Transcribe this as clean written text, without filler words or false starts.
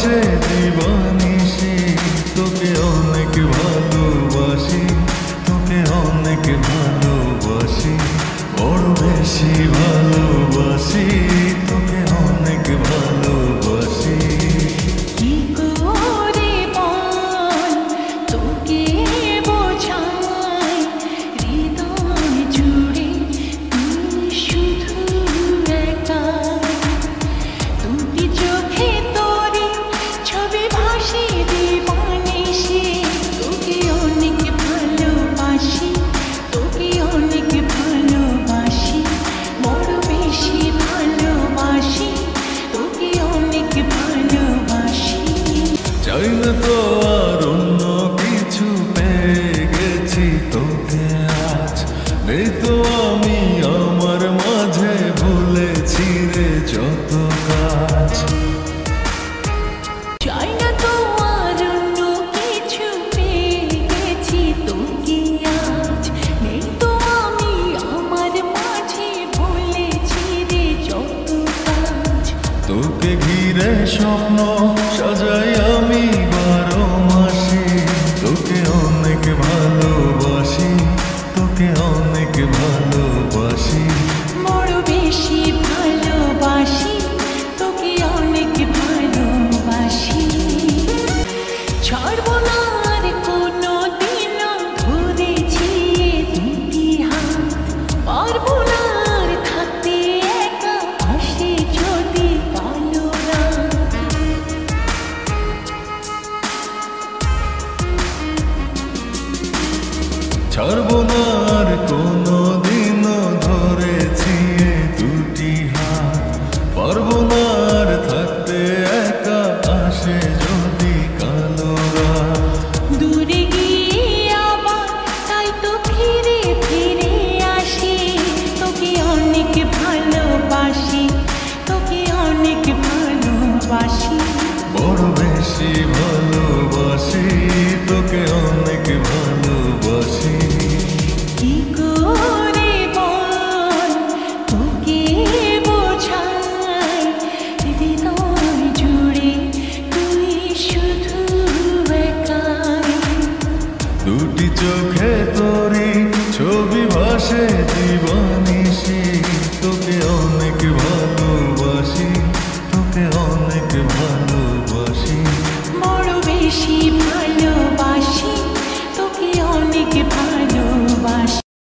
ভাসে দিবানিশি তোকে অনেক ভালোবাসি, তোকে অনেক ভালোবাসি, বড় বেশি ভালোবাসি, তোকে অনেক ভালোবাসি। কি করে বল তোকে বোঝাই, হৃদয় জুড়ে তুই শুধু একা। দুটি চোখে তোরে ছবি ভাসে দিবানিশি, তোকে অনেক ভালোবাসি, তোকে অনেক ভালোবাসি, বড় বেশি ভালোবাসি, তোকে অনেক ভালোবাসি। চাই না তো আর অন্য কিছু, পেয়ে গেছি তোকে আজ। নেই তো আমি আমার মাঝে, ভুলেছি রে যত কাজ। চাই না তো আর অন্য কিছু, পেয়ে গেছি তোকে আজ। নেই তো আমি আমার মাঝে, ভুলেছি রে যত কাজ। তোকে ঘিরে স্বপ্ন সাজাই আমি 12 মাসে, তোকে অনেক ভালোবাসি, তোকে অনেক ভালোবাসি, বড় বেশি ভালোবাসি, তোকে অনেক ভালোবাসি। ছাড়বো না আর কোনো দিন ধরেছি দুটি হাত, পারবো না আর থাকতে একা, আসে যদি কালো রাত। ছাড়বো না আর কোনো দিনও, ধরেছি এ দুটি হাত, পারবো না আর থাকতে একা, আসে যদি কালো রাত। দূরে গিয়ে আবার তাই তো ফিরে ফিরে আসি, তোকে অনেক ভালোবাসি, তোকে অনেক ভালোবাসি, বড় বেশি ভালোবাসি,